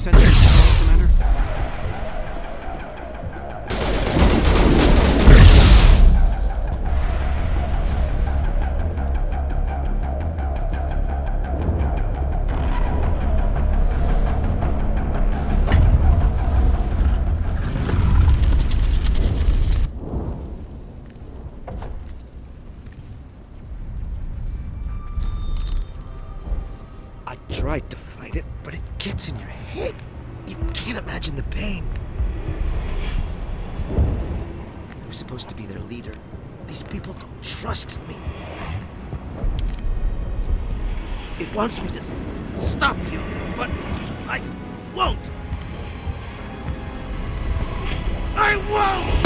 sensor control, Commander? I tried to fight it, but it gets in your head. You can't imagine the pain. I was supposed to be their leader. These people trusted me. It wants me to stop you, but I won't. I won't!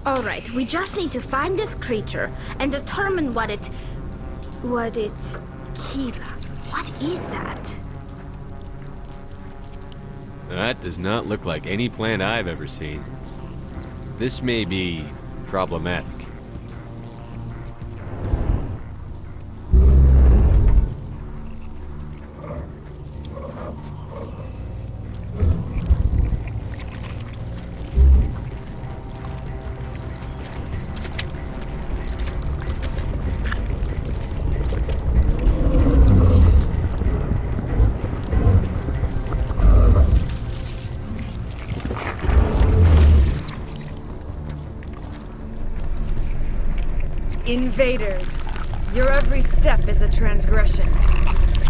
Alright, we just need to find this creature and determine what it... Kila. What is that? That does not look like any plant I've ever seen. This may be problematic. Invaders, your every step is a transgression.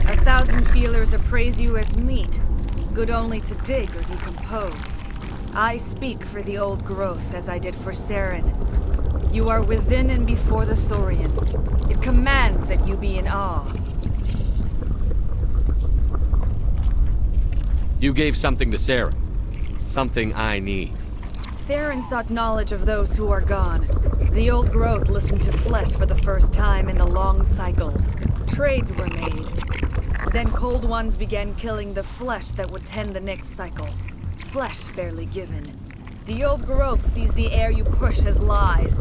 1,000 feelers appraise you as meat, good only to dig or decompose. I speak for the old growth as I did for Saren. You are within and before the Thorian. It commands that you be in awe. You gave something to Saren. Something I need. Saren sought knowledge of those who are gone. The old growth listened to flesh for the first time in the long cycle. Trades were made. Then cold ones began killing the flesh that would tend the next cycle. Flesh fairly given. The old growth sees the air you push as lies.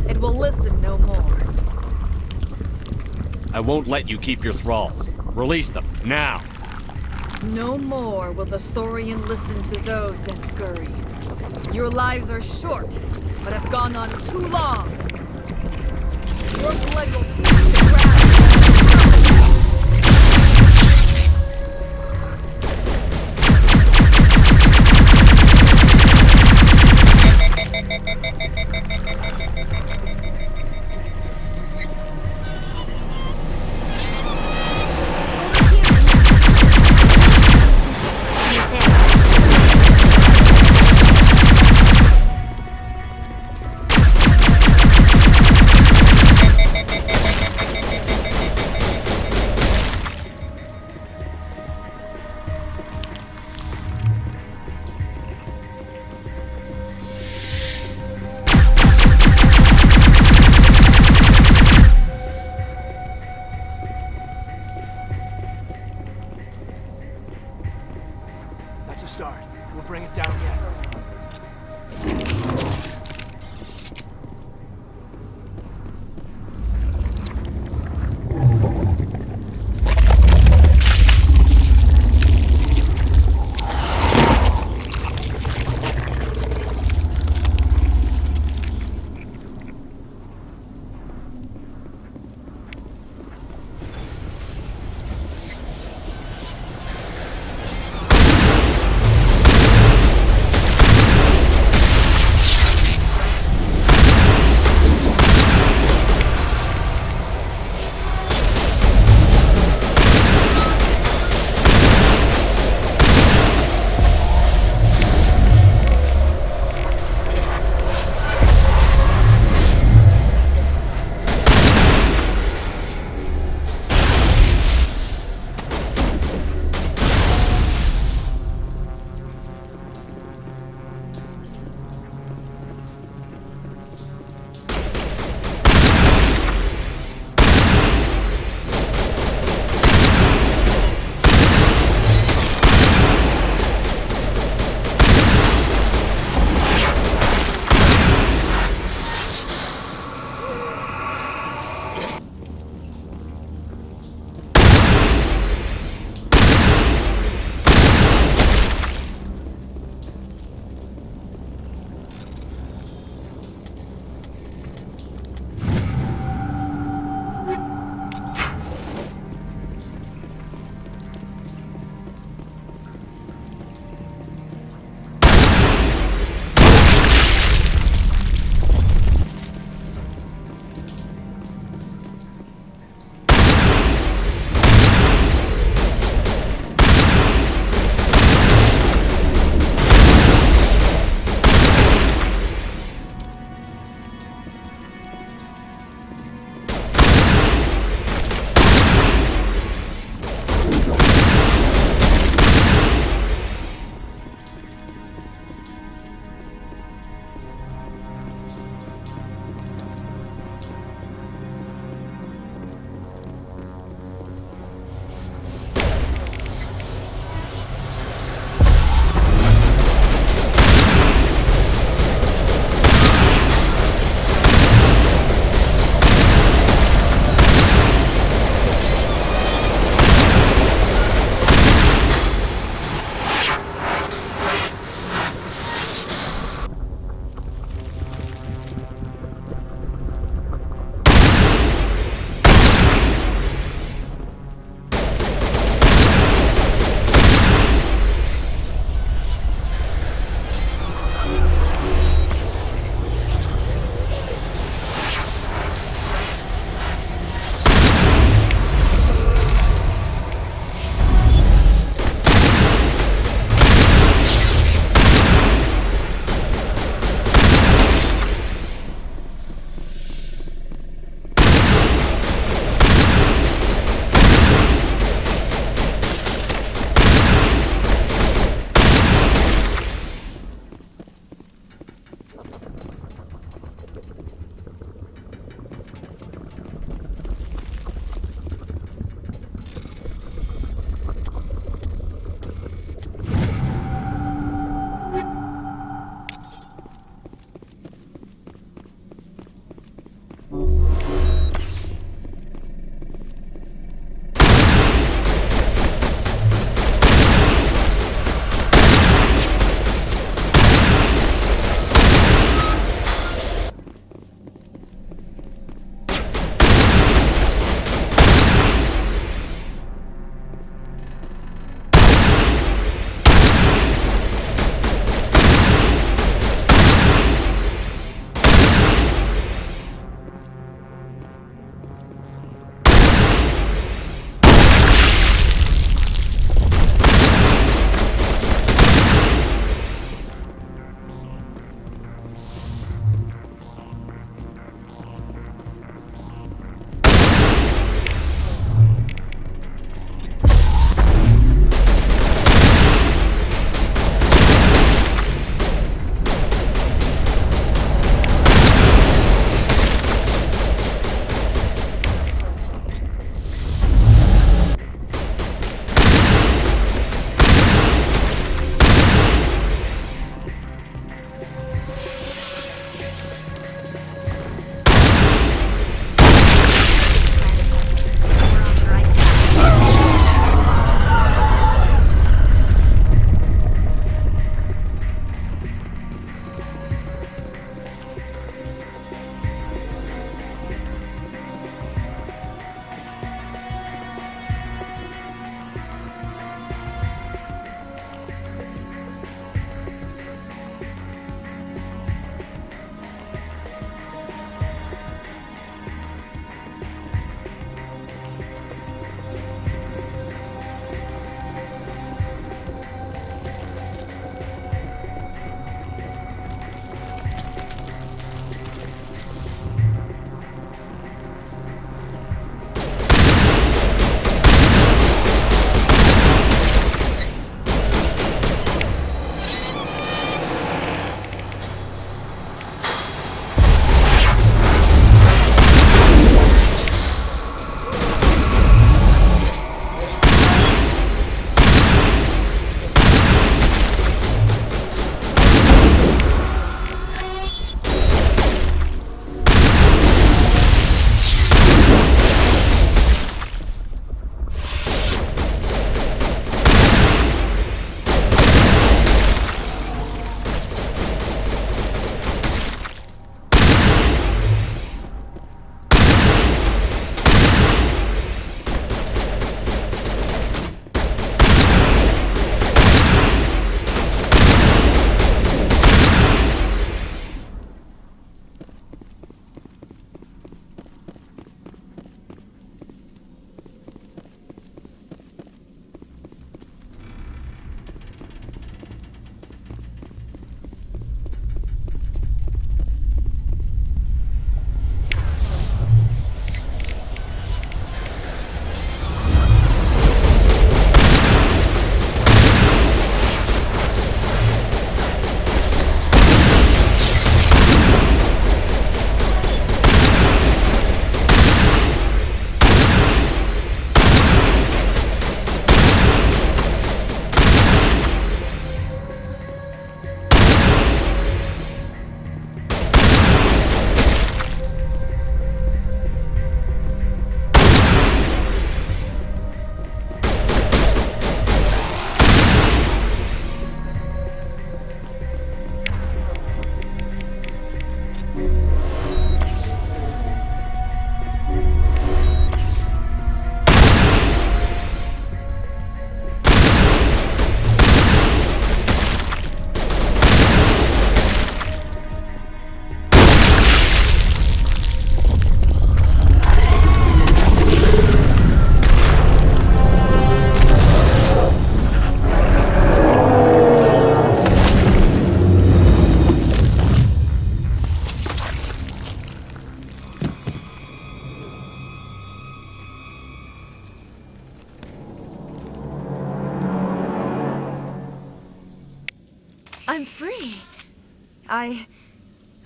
It will listen no more. I won't let you keep your thralls. Release them, now! No more will the Thorian listen to those that scurry. Your lives are short, but have gone on too long. Your blood will pierce the ground. That's a start. We'll bring it down yet.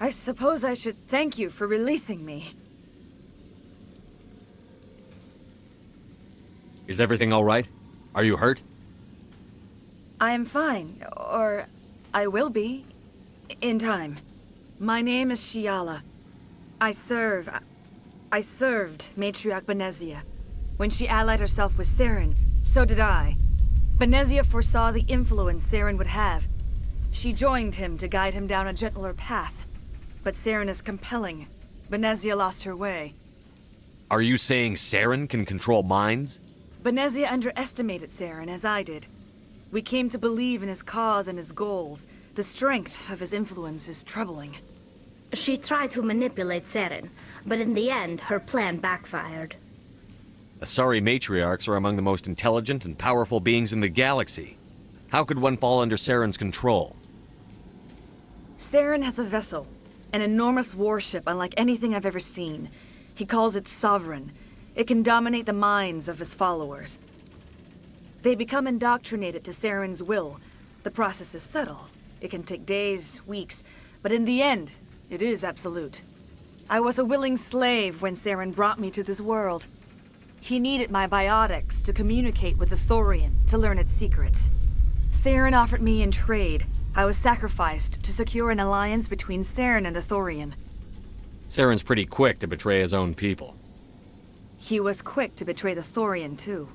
I suppose I should thank you for releasing me. Is everything all right? Are you hurt? I am fine, or I will be, in time. My name is Shiala. I served Matriarch Benezia. When she allied herself with Saren, so did I. Benezia foresaw the influence Saren would have. She joined him to guide him down a gentler path. But Saren is compelling. Benezia lost her way. Are you saying Saren can control minds? Benezia underestimated Saren, as I did. We came to believe in his cause and his goals. The strength of his influence is troubling. She tried to manipulate Saren, but in the end, her plan backfired. Asari matriarchs are among the most intelligent and powerful beings in the galaxy. How could one fall under Saren's control? Saren has a vessel, an enormous warship unlike anything I've ever seen. He calls it Sovereign. It can dominate the minds of his followers. They become indoctrinated to Saren's will. The process is subtle. It can take days, weeks, but in the end, it is absolute. I was a willing slave when Saren brought me to this world. He needed my biotics to communicate with the Thorian, to learn its secrets. Saren offered me in trade. I was sacrificed to secure an alliance between Saren and the Thorian. Saren's pretty quick to betray his own people. He was quick to betray the Thorian, too.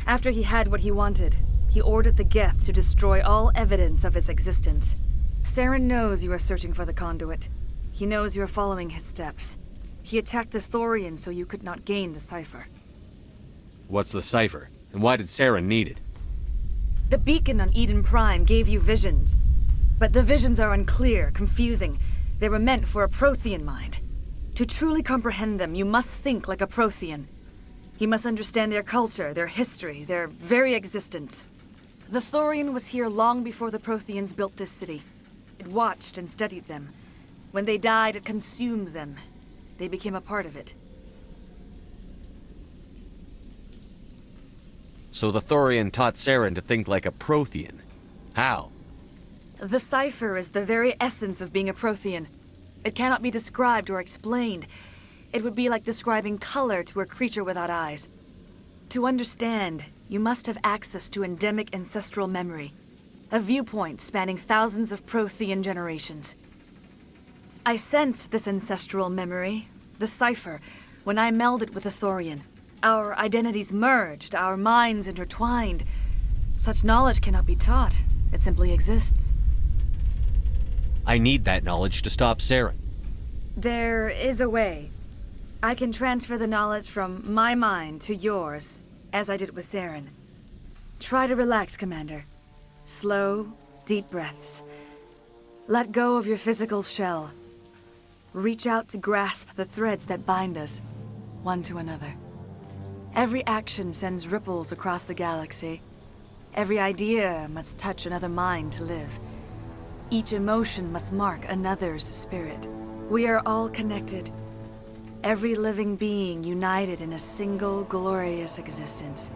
After he had what he wanted, he ordered the Geth to destroy all evidence of its existence. Saren knows you are searching for the conduit. He knows you are following his steps. He attacked the Thorian so you could not gain the cipher. What's the cipher? And why did Saren need it? The beacon on Eden Prime gave you visions. But the visions are unclear, confusing. They were meant for a Prothean mind. To truly comprehend them, you must think like a Prothean. You must understand their culture, their history, their very existence. The Thorian was here long before the Protheans built this city. It watched and studied them. When they died, it consumed them. They became a part of it. So the Thorian taught Saren to think like a Prothean. How? The cipher is the very essence of being a Prothean. It cannot be described or explained. It would be like describing color to a creature without eyes. To understand, you must have access to endemic ancestral memory, a viewpoint spanning thousands of Prothean generations. I sensed this ancestral memory, the cipher, when I melded with the Thorian. Our identities merged, our minds intertwined. Such knowledge cannot be taught. It simply exists. I need that knowledge to stop Saren. There is a way. I can transfer the knowledge from my mind to yours, as I did with Saren. Try to relax, Commander. Slow, deep breaths. Let go of your physical shell. Reach out to grasp the threads that bind us, one to another. Every action sends ripples across the galaxy. Every idea must touch another mind to live. Each emotion must mark another's spirit. We are all connected. Every living being united in a single glorious existence.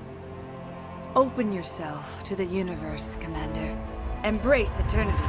Open yourself to the universe, Commander. Embrace eternity.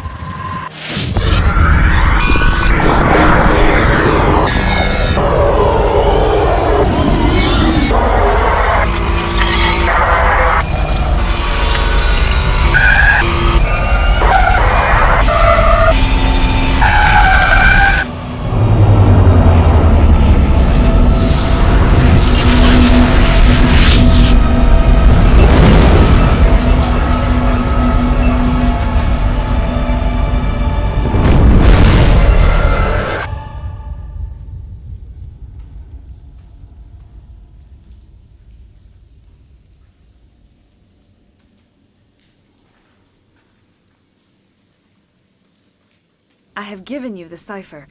I have given you the cipher,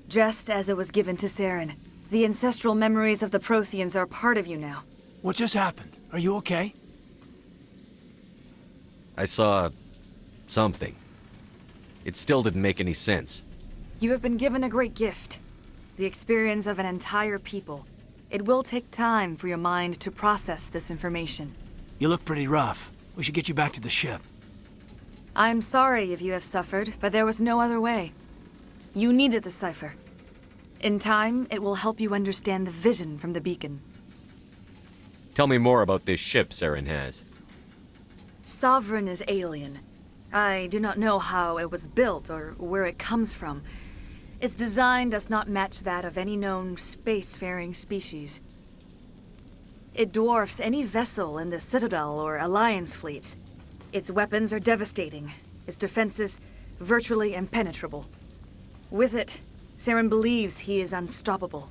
just as it was given to Saren. The ancestral memories of the Protheans are a part of you now. What just happened? Are you okay? I saw something. It still didn't make any sense. You have been given a great gift. The experience of an entire people. It will take time for your mind to process this information. You look pretty rough. We should get you back to the ship. I'm sorry if you have suffered, but there was no other way. You needed the cipher. In time, it will help you understand the vision from the beacon. Tell me more about this ship Saren has. Sovereign is alien. I do not know how it was built or where it comes from. Its design does not match that of any known spacefaring species. It dwarfs any vessel in the Citadel or Alliance fleets. Its weapons are devastating, its defenses virtually impenetrable. With it, Saren believes he is unstoppable.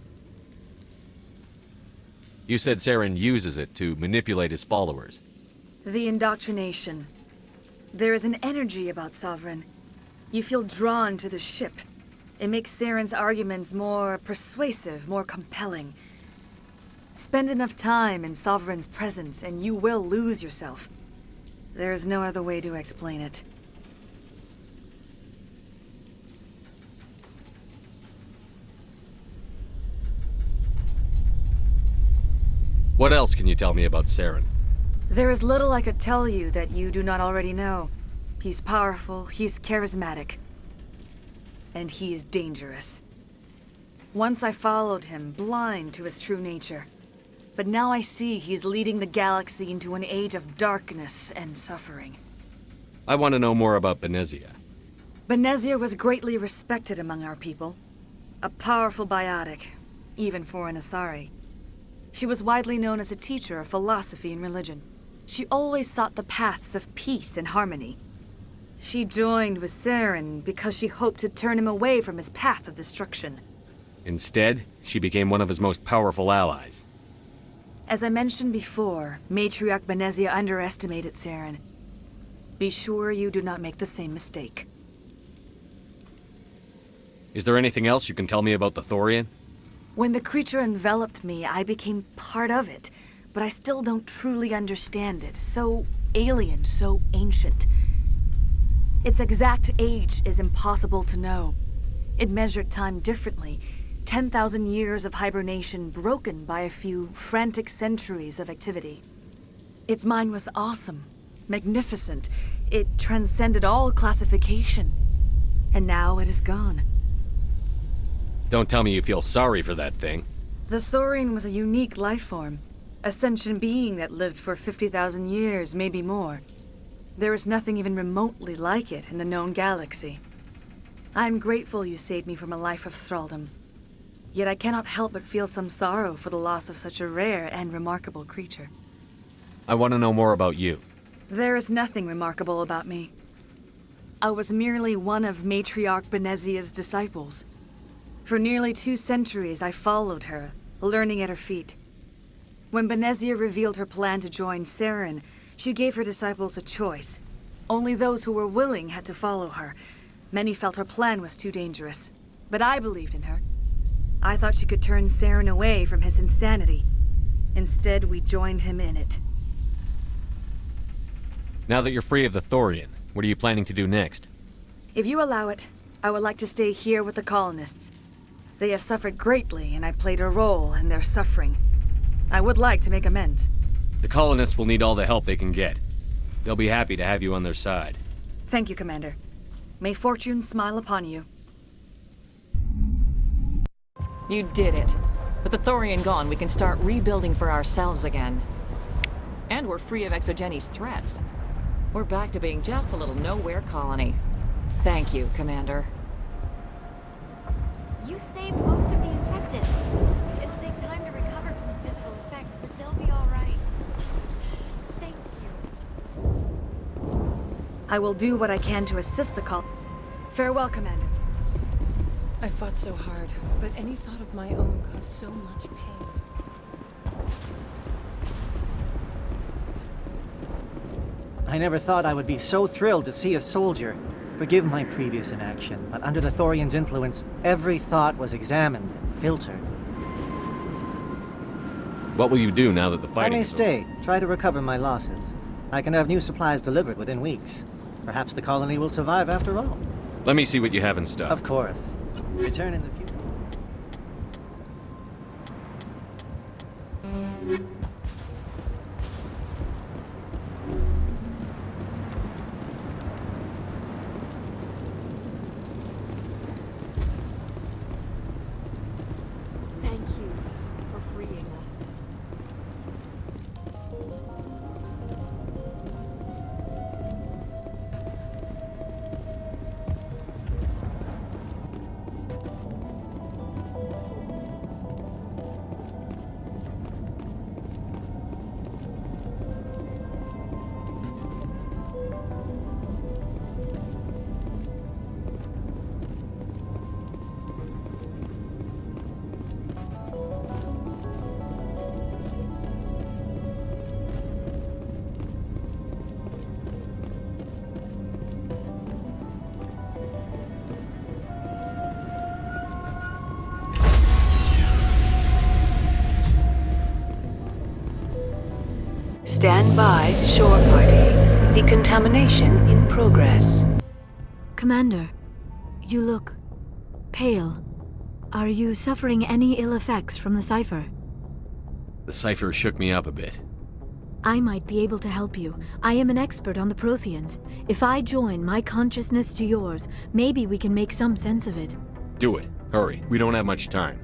You said Saren uses it to manipulate his followers. The indoctrination. There is an energy about Sovereign. You feel drawn to the ship. It makes Saren's arguments more persuasive, more compelling. Spend enough time in Sovereign's presence and you will lose yourself. There's no other way to explain it. What else can you tell me about Saren? There is little I could tell you that you do not already know. He's powerful, he's charismatic, and he is dangerous. Once I followed him, blind to his true nature. But now I see he's leading the galaxy into an age of darkness and suffering. I want to know more about Benezia. Benezia was greatly respected among our people. A powerful biotic, even for an Asari. She was widely known as a teacher of philosophy and religion. She always sought the paths of peace and harmony. She joined with Saren because she hoped to turn him away from his path of destruction. Instead, she became one of his most powerful allies. As I mentioned before, Matriarch Benezia underestimated Saren. Be sure you do not make the same mistake. Is there anything else you can tell me about the Thorian? When the creature enveloped me, I became part of it, but I still don't truly understand it. So alien, so ancient. Its exact age is impossible to know. It measured time differently. 10,000 years of hibernation broken by a few frantic centuries of activity. Its mind was awesome, magnificent. It transcended all classification. And now it is gone. Don't tell me you feel sorry for that thing. The Thorian was a unique life form. A sentient being that lived for 50,000 years, maybe more. There is nothing even remotely like it in the known galaxy. I am grateful you saved me from a life of thraldom. Yet I cannot help but feel some sorrow for the loss of such a rare and remarkable creature. I want to know more about you. There is nothing remarkable about me. I was merely one of Matriarch Benezia's disciples. For nearly 2 centuries I followed her, learning at her feet. When Benezia revealed her plan to join Saren, she gave her disciples a choice. Only those who were willing had to follow her. Many felt her plan was too dangerous, but I believed in her. I thought she could turn Saren away from his insanity. Instead, we joined him in it. Now that you're free of the Thorian, what are you planning to do next? If you allow it, I would like to stay here with the colonists. They have suffered greatly, and I played a role in their suffering. I would like to make amends. The colonists will need all the help they can get. They'll be happy to have you on their side. Thank you, Commander. May fortune smile upon you. You did it. With the Thorian gone, we can start rebuilding for ourselves again. And we're free of Exogenes' threats. We're back to being just a little nowhere colony. Thank you, Commander. You saved most of the infected. It'll take time to recover from the physical effects, but they'll be all right. Thank you. I will do what I can to assist the Farewell, Commander. I fought so hard, but any thought of my own caused so much pain. I never thought I would be so thrilled to see a soldier. Forgive my previous inaction, but under the Thorian's influence, every thought was examined and filtered. What will you do now that the I fighting may is over? stay, try to recover my losses. I can have new supplies delivered within weeks. Perhaps the colony will survive after all. Let me see what you have in stock. Of course. Return in the future. Stand by, shore party. Decontamination in progress. Commander, you look pale. Are you suffering any ill effects from the cipher? The cipher shook me up a bit. I might be able to help you. I am an expert on the Protheans. If I join my consciousness to yours, maybe we can make some sense of it. Do it. Hurry. We don't have much time.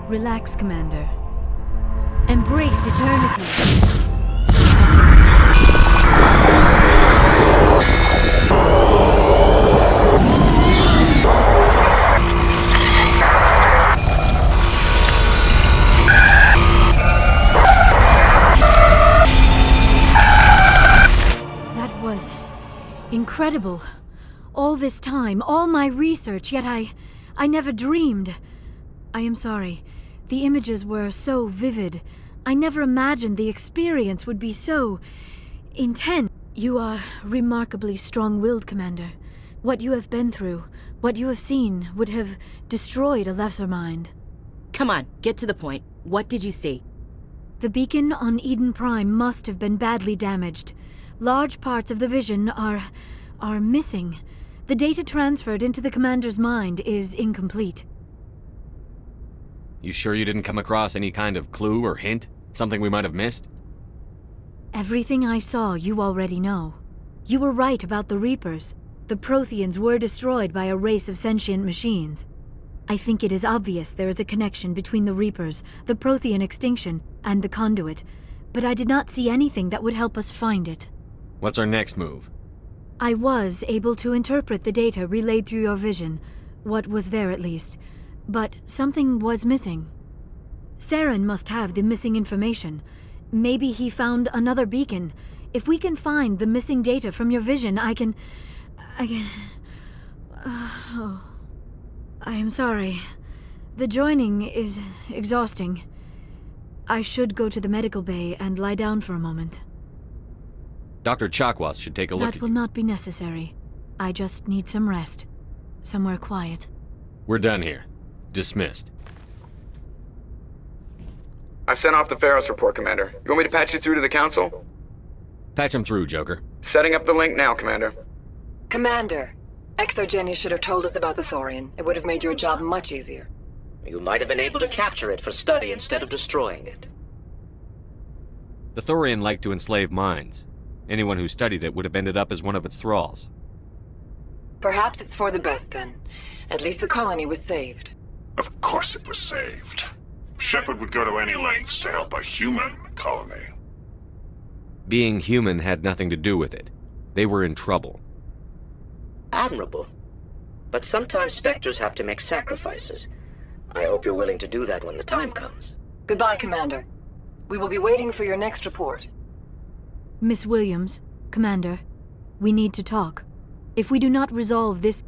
Relax, Commander. Embrace eternity. That was incredible. All this time, all my research, yet I never dreamed. I am sorry. The images were so vivid. I never imagined the experience would be so intense. You are remarkably strong-willed, Commander. What you have been through, what you have seen, would have destroyed a lesser mind. Come on, get to the point. What did you see? The beacon on Eden Prime must have been badly damaged. Large parts of the vision are missing. The data transferred into the Commander's mind is incomplete. You sure you didn't come across any kind of clue or hint? Something we might have missed? Everything I saw you already know. You were right about the Reapers. The Protheans were destroyed by a race of sentient machines. I think it is obvious there is a connection between the Reapers, the Prothean extinction, and the Conduit, but I did not see anything that would help us find it. What's our next move? I was able to interpret the data relayed through your vision, what was there at least, but something was missing. Saren must have the missing information. Maybe he found another beacon. If we can find the missing data from your vision, I can... Oh. I am sorry. The joining is exhausting. I should go to the medical bay and lie down for a moment. Dr. Chakwas should take a look at you. That will not be necessary. I just need some rest. Somewhere quiet. We're done here. Dismissed. I've sent off the Pharos report, Commander. You want me to patch you through to the Council? Patch him through, Joker. Setting up the link now, Commander. Commander, Exogeny should have told us about the Thorian. It would have made your job much easier. You might have been able to capture it for study instead of destroying it. The Thorian liked to enslave minds. Anyone who studied it would have ended up as one of its thralls. Perhaps it's for the best, then. At least the colony was saved. Of course it was saved. Shepard would go to any lengths to help a human colony. Being human had nothing to do with it. They were in trouble. Admirable. But sometimes Spectres have to make sacrifices. I hope you're willing to do that when the time comes. Goodbye, Commander. We will be waiting for your next report. Miss Williams, Commander, we need to talk. If we do not resolve this...